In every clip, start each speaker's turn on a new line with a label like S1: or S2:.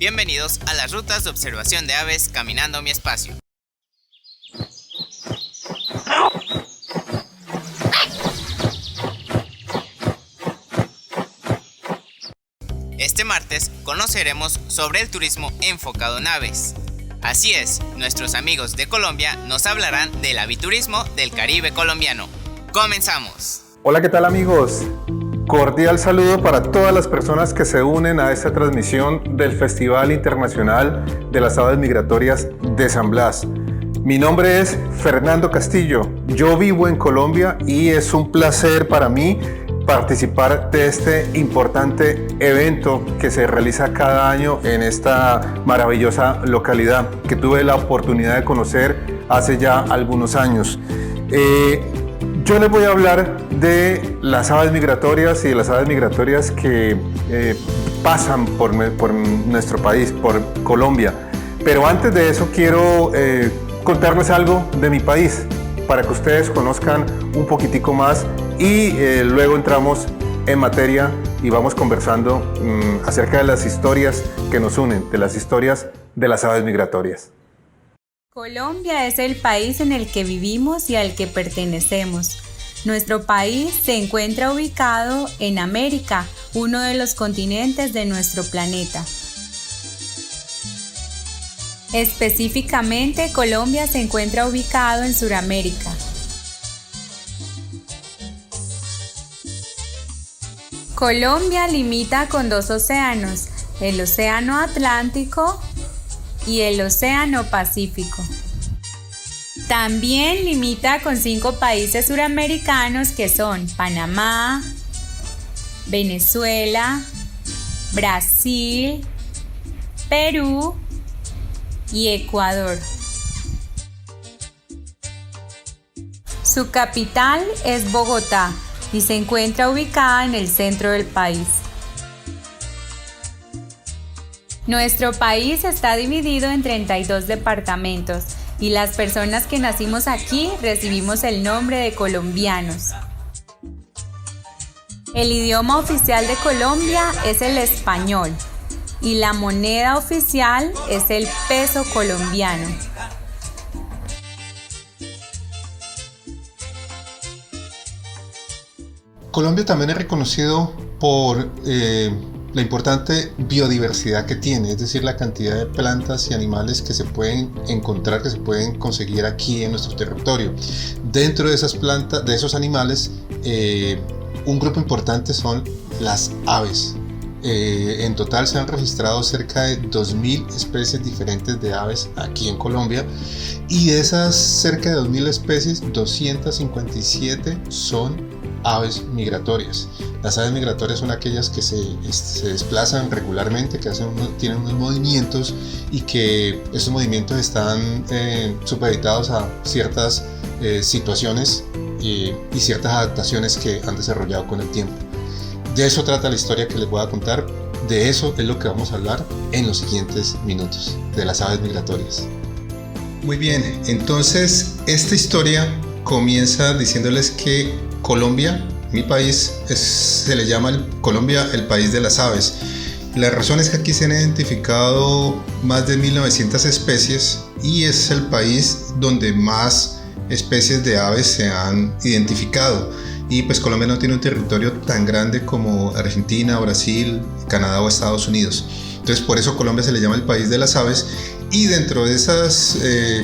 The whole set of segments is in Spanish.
S1: Bienvenidos a las rutas de observación de aves Caminando mi espacio. Este martes conoceremos sobre el turismo enfocado en aves. Así es, nuestros amigos de Colombia nos hablarán del aviturismo del Caribe colombiano. ¡Comenzamos!
S2: Hola, ¿qué tal amigos? Cordial saludo para todas las personas que se unen a esta transmisión del Festival Internacional de las Aves Migratorias de San Blas. Mi nombre es Fernando Castillo, yo vivo en Colombia y es un placer para mí participar de este importante evento que se realiza cada año en esta maravillosa localidad que tuve la oportunidad de conocer hace ya algunos años. Yo les voy a hablar de las aves migratorias y de las aves migratorias que pasan por nuestro país, por Colombia. Pero antes de eso quiero contarles algo de mi país para que ustedes conozcan un poquitico más y luego entramos en materia y vamos conversando acerca de las historias que nos unen, de las historias de las aves migratorias.
S3: Colombia es el país en el que vivimos y al que pertenecemos. Nuestro país se encuentra ubicado en América, uno de los continentes de nuestro planeta. Específicamente, Colombia se encuentra ubicado en Sudamérica. Colombia limita con dos océanos, el Océano Atlántico y el Océano Pacífico. También limita con 5 países suramericanos que son Panamá, Venezuela, Brasil, Perú y Ecuador. Su capital es Bogotá y se encuentra ubicada en el centro del país. Nuestro país está dividido en 32 departamentos y las personas que nacimos aquí recibimos el nombre de colombianos. El idioma oficial de Colombia es el español y la moneda oficial es el peso colombiano.
S4: Colombia también es reconocido por la importante biodiversidad que tiene, es decir, la cantidad de plantas y animales que se pueden encontrar, que se pueden conseguir aquí en nuestro territorio. Dentro de esas plantas, de esos animales, un grupo importante son las aves. En total se han registrado cerca de 2.000 especies diferentes de aves aquí en Colombia, y de esas cerca de 2.000 especies, 257 son aves migratorias. Las aves migratorias son aquellas que se desplazan regularmente, que tienen unos movimientos y que esos movimientos están supeditados a ciertas situaciones y ciertas adaptaciones que han desarrollado con el tiempo. De eso trata la historia que les voy a contar, de eso es lo que vamos a hablar en los siguientes minutos, de las aves migratorias. Muy bien, entonces esta historia comienza diciéndoles que Colombia, mi país, se le llama Colombia el país de las aves. La razón es que aquí se han identificado más de 1.900 especies y es el país donde más especies de aves se han identificado. Y pues Colombia no tiene un territorio tan grande como Argentina, Brasil, Canadá o Estados Unidos. Entonces por eso Colombia se le llama el país de las aves, y dentro de esas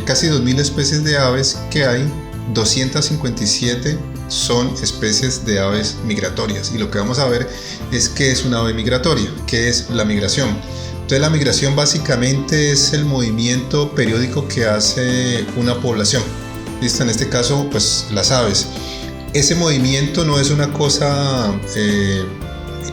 S4: casi 2.000 especies de aves que hay, 257 son especies de aves migratorias. Y lo que vamos a ver es qué es una ave migratoria, qué es la migración. Entonces la migración básicamente es el movimiento periódico que hace una población. ¿Listo? En este caso pues las aves. Ese movimiento no es una cosa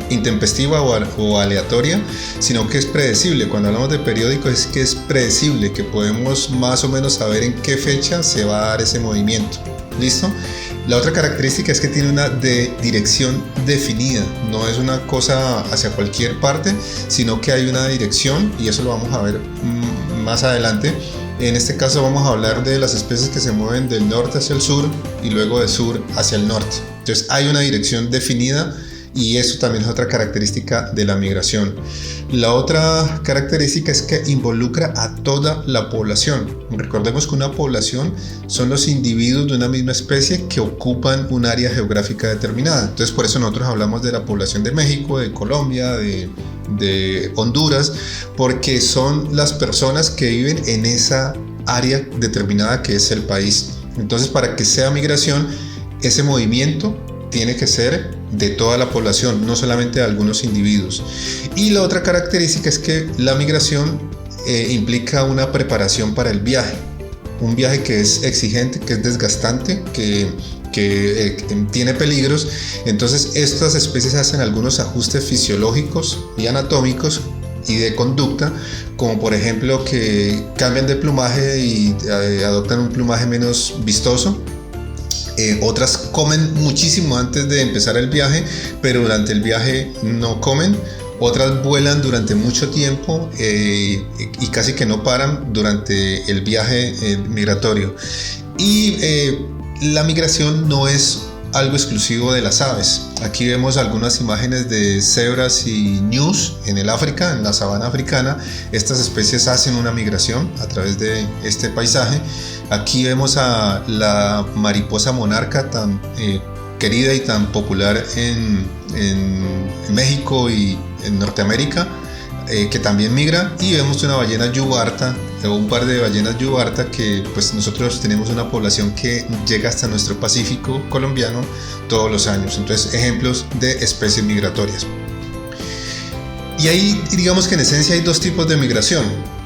S4: intempestiva o aleatoria, sino que es predecible. Cuando hablamos de periódico es que es predecible, que podemos más o menos saber en qué fecha se va a dar ese movimiento. ¿Listo? La otra característica es que tiene una dirección definida, no es una cosa hacia cualquier parte, sino que hay una dirección, y eso lo vamos a ver más adelante. En este caso vamos a hablar de las especies que se mueven del norte hacia el sur y luego del sur hacia el norte. Entonces hay una dirección definida y eso también es otra característica de la migración. La otra característica es que involucra a toda la población. Recordemos que una población son los individuos de una misma especie que ocupan un área geográfica determinada. Entonces por eso nosotros hablamos de la población de México, de Colombia, de Honduras, porque son las personas que viven en esa área determinada que es el país. Entonces, para que sea migración, ese movimiento tiene que ser de toda la población, no solamente de algunos individuos. Y la otra característica es que la migración implica una preparación para el viaje, un viaje que es exigente, que es desgastante, que tiene peligros. Entonces estas especies hacen algunos ajustes fisiológicos y anatómicos y de conducta, como por ejemplo que cambian de plumaje y adoptan un plumaje menos vistoso. Otras comen muchísimo antes de empezar el viaje, pero durante el viaje no comen. Otras vuelan durante mucho tiempo y casi que no paran durante el viaje migratorio. Y la migración no es algo exclusivo de las aves. Aquí vemos algunas imágenes de cebras y ñus en el África, en la sabana africana. Estas especies hacen una migración a través de este paisaje. Aquí vemos a la mariposa monarca tan querida y tan popular en México y en Norteamérica, que también migra, y vemos una ballena yubarta o un par de ballenas yubarta que pues nosotros tenemos una población que llega hasta nuestro Pacífico colombiano todos los años. Entonces, ejemplos de especies migratorias. Y ahí digamos que en esencia hay dos tipos de migración,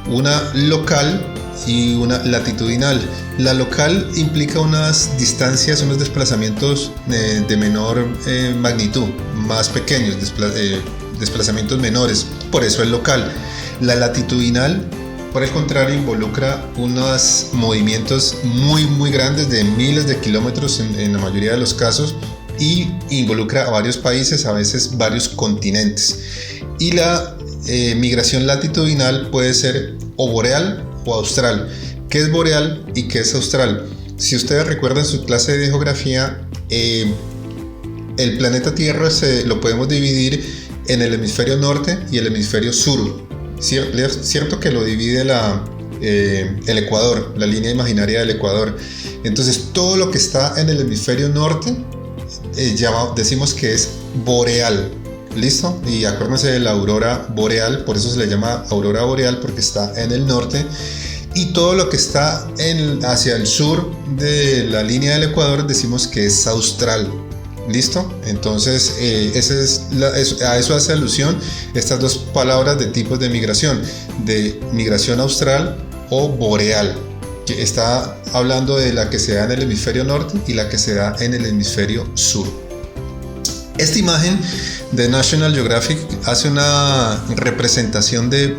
S4: una local y una latitudinal. La local implica unas distancias, unos desplazamientos de menor magnitud, más pequeños, desplazamientos menores, por eso es local. La latitudinal, por el contrario, involucra unos movimientos muy grandes de miles de kilómetros en la mayoría de los casos, y involucra a varios países, a veces varios continentes. Y la migración latitudinal puede ser o boreal o austral. ¿Qué es boreal y qué es austral? Si ustedes recuerdan su clase de geografía, el planeta Tierra lo podemos dividir en el hemisferio norte y el hemisferio sur. Cierto que lo divide el Ecuador, la línea imaginaria del Ecuador. Entonces todo lo que está en el hemisferio norte decimos que es boreal. ¿Listo? Y acuérdense de la aurora boreal, por eso se le llama aurora boreal, porque está en el norte. Y todo lo que está hacia el sur de la línea del Ecuador decimos que es austral. ¿Listo? Entonces a eso hace alusión estas dos palabras de tipos de migración austral o boreal, que está hablando de la que se da en el hemisferio norte y la que se da en el hemisferio sur. Esta imagen de National Geographic hace una representación de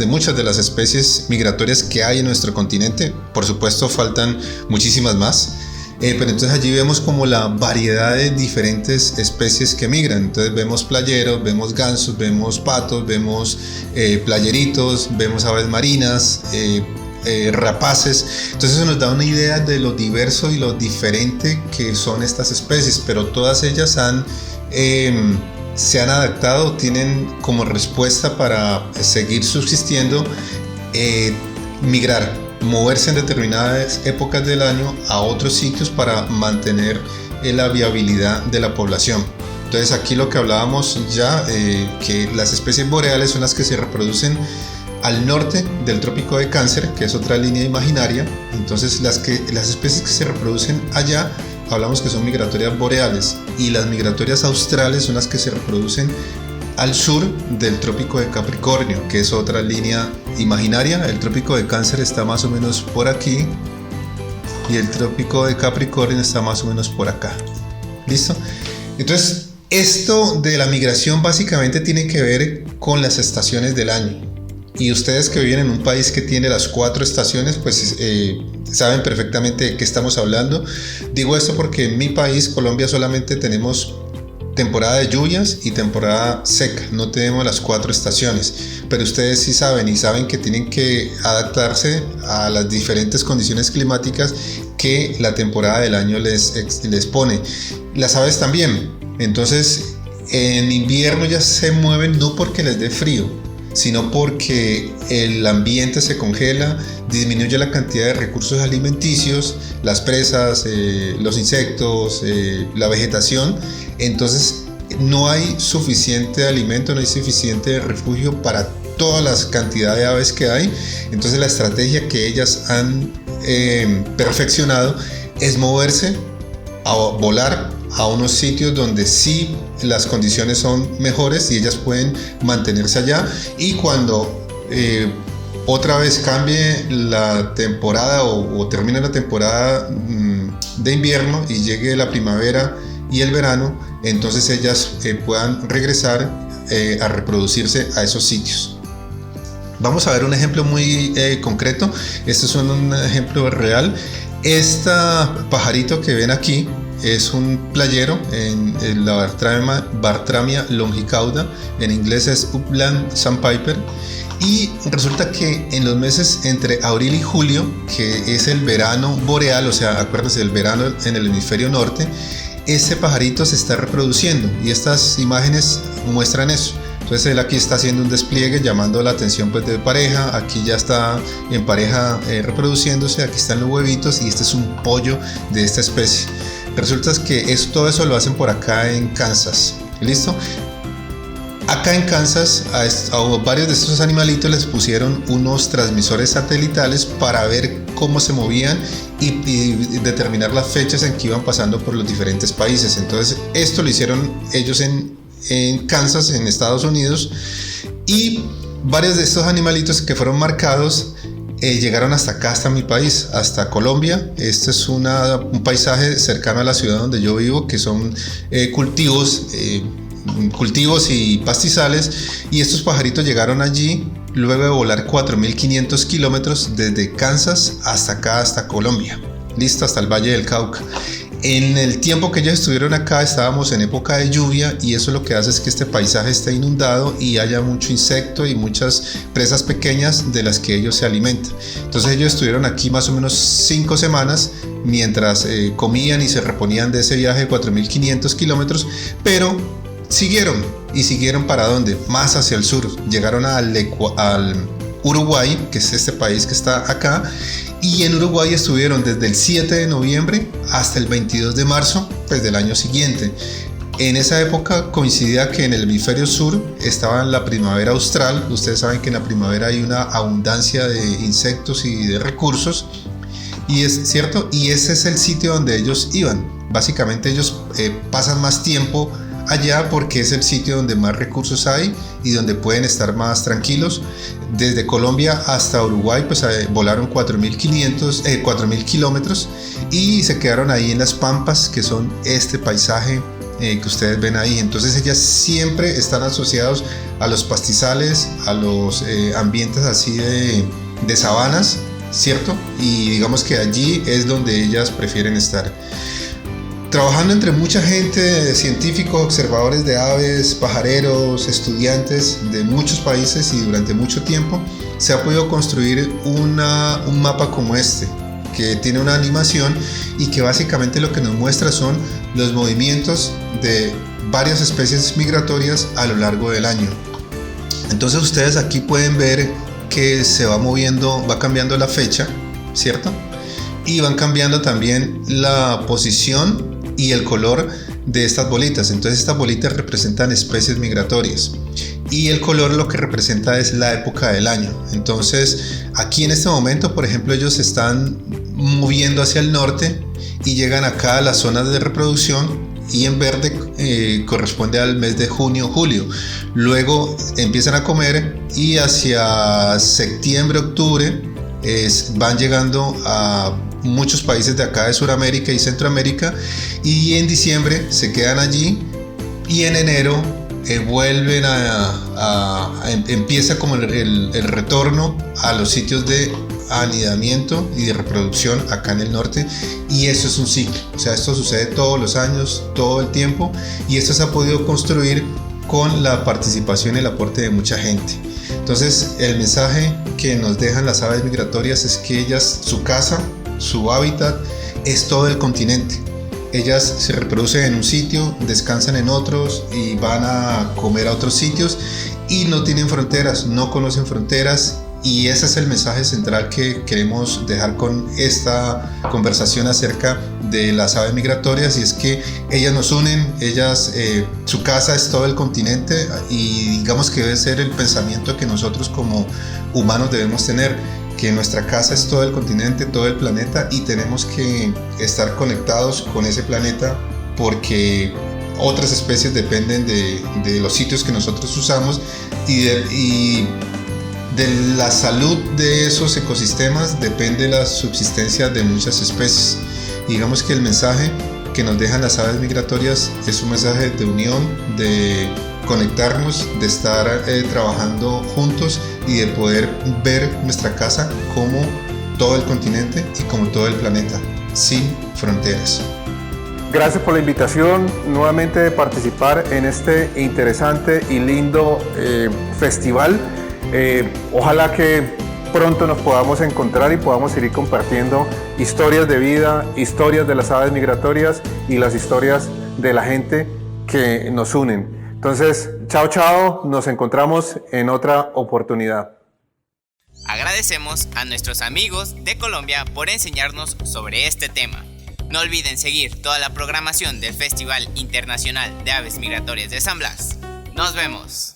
S4: muchas de las especies migratorias que hay en nuestro continente. Por supuesto faltan muchísimas más, pero entonces allí vemos como la variedad de diferentes especies que migran. Entonces vemos playeros, vemos gansos, vemos patos, vemos playeritos, vemos aves marinas, rapaces. Entonces eso nos da una idea de lo diverso y lo diferente que son estas especies, pero todas ellas se han adaptado, tienen como respuesta para seguir subsistiendo, migrar, moverse en determinadas épocas del año a otros sitios para mantener la viabilidad de la población. Entonces aquí lo que hablábamos ya, que las especies boreales son las que se reproducen al norte del trópico de Cáncer, que es otra línea imaginaria. Entonces las especies que se reproducen allá hablamos que son migratorias boreales, y las migratorias australes son las que se reproducen al sur del trópico de Capricornio, que es otra línea imaginaria. El trópico de Cáncer está más o menos por aquí y el trópico de Capricornio está más o menos por acá. ¿Listo? Entonces esto de la migración básicamente tiene que ver con las estaciones del año. Y ustedes que viven en un país que tiene las 4 estaciones, pues saben perfectamente de qué estamos hablando. Digo esto porque en mi país, Colombia, solamente tenemos temporada de lluvias y temporada seca. No tenemos las 4 estaciones. Pero ustedes sí saben, y saben que tienen que adaptarse a las diferentes condiciones climáticas que la temporada del año les pone. Las aves también. Entonces, en invierno ya se mueven no porque les dé frío, sino porque el ambiente se congela, disminuye la cantidad de recursos alimenticios, las presas, los insectos, la vegetación. Entonces no hay suficiente alimento, no hay suficiente refugio para todas las cantidades de aves que hay. Entonces la estrategia que ellas han perfeccionado es moverse, a volar a unos sitios donde sí las condiciones son mejores y ellas pueden mantenerse allá, y cuando otra vez cambie la temporada o termine la temporada de invierno y llegue la primavera y el verano, entonces ellas puedan regresar a reproducirse a esos sitios. Vamos a ver un ejemplo muy concreto. Este es un ejemplo real. Este pajarito que ven aquí es un playero en la Bartramia longicauda, en inglés es Upland Sandpiper, y resulta que en los meses entre abril y julio, que es el verano boreal, o sea, acuérdense, el verano en el hemisferio norte, este pajarito se está reproduciendo y estas imágenes muestran eso. Entonces él aquí está haciendo un despliegue llamando la atención pues de pareja, aquí ya está en pareja reproduciéndose, aquí están los huevitos y este es un pollo de esta especie. Resulta que todo eso lo hacen por acá en Kansas. ¿Listo? Acá en Kansas a varios de estos animalitos les pusieron unos transmisores satelitales para ver cómo se movían y determinar las fechas en que iban pasando por los diferentes países. Entonces esto lo hicieron ellos en Kansas, en Estados Unidos, y varios de estos animalitos que fueron marcados llegaron hasta acá, hasta mi país, hasta Colombia. Este es un paisaje cercano a la ciudad donde yo vivo, que son cultivos y pastizales, y estos pajaritos llegaron allí luego de volar 4.500 kilómetros desde Kansas hasta acá, hasta Colombia, listo, hasta el Valle del Cauca. En el tiempo que ellos estuvieron acá estábamos en época de lluvia, y eso lo que hace es que este paisaje esté inundado y haya mucho insecto y muchas presas pequeñas de las que ellos se alimentan. Entonces ellos estuvieron aquí más o menos 5 semanas mientras comían y se reponían de ese viaje de 4.500 kilómetros, pero siguieron para ¿dónde? Más hacia el sur. Llegaron al Uruguay, que es este país que está acá, y en Uruguay estuvieron desde el 7 de noviembre hasta el 22 de marzo pues, del año siguiente. En esa época coincidía que en el hemisferio sur estaba en la primavera austral. Ustedes saben que en la primavera hay una abundancia de insectos y de recursos, y es cierto, y ese es el sitio donde ellos iban. Básicamente ellos pasan más tiempo allá porque es el sitio donde más recursos hay y donde pueden estar más tranquilos. Desde Colombia hasta Uruguay pues volaron 4.000 kilómetros y se quedaron ahí en las pampas, que son este paisaje que ustedes ven ahí. Entonces ellas siempre están asociados a los pastizales, a los ambientes así de sabanas, ¿cierto? Y digamos que allí es donde ellas prefieren estar. Trabajando entre mucha gente, científicos, observadores de aves, pajareros, estudiantes de muchos países, y durante mucho tiempo se ha podido construir un mapa como este, que tiene una animación y que básicamente lo que nos muestra son los movimientos de varias especies migratorias a lo largo del año. Entonces ustedes aquí pueden ver que se va moviendo, va cambiando la fecha, ¿cierto? Y van cambiando también la posición y el color de estas bolitas. Entonces estas bolitas representan especies migratorias y el color lo que representa es la época del año. Entonces aquí en este momento, por ejemplo, ellos se están moviendo hacia el norte y llegan acá a las zonas de reproducción, y en verde corresponde al mes de junio, julio. Luego empiezan a comer y hacia septiembre, octubre van llegando a muchos países de acá de Sudamérica y Centroamérica, y en diciembre se quedan allí, y en enero vuelven empieza como el retorno a los sitios de anidamiento y de reproducción acá en el norte, y eso es un ciclo. O sea, esto sucede todos los años, todo el tiempo, y esto se ha podido construir con la participación y el aporte de mucha gente. Entonces el mensaje que nos dejan las aves migratorias es que ellas, su casa, su hábitat es todo el continente. ellas se reproducen en un sitio, descansan en otros y van a comer a otros sitios y no tienen fronteras, no conocen fronteras. Y ese es el mensaje central que queremos dejar con esta conversación acerca de las aves migratorias, y es que ellas nos unen, su casa es todo el continente, y digamos que debe ser el pensamiento que nosotros como humanos debemos tener, que nuestra casa es todo el continente, todo el planeta, y tenemos que estar conectados con ese planeta porque otras especies dependen de los sitios que nosotros usamos y de la salud de esos ecosistemas depende la subsistencia de muchas especies. Y digamos que el mensaje que nos dejan las aves migratorias es un mensaje de unión, de conectarnos, de estar trabajando juntos y de poder ver nuestra casa como todo el continente y como todo el planeta, sin fronteras.
S2: Gracias por la invitación nuevamente de participar en este interesante y lindo festival. Ojalá que pronto nos podamos encontrar y podamos seguir compartiendo historias de vida, historias de las aves migratorias y las historias de la gente que nos unen. Entonces, chao, chao, nos encontramos en otra oportunidad.
S1: Agradecemos a nuestros amigos de Colombia por enseñarnos sobre este tema. No olviden seguir toda la programación del Festival Internacional de Aves Migratorias de San Blas. ¡Nos vemos!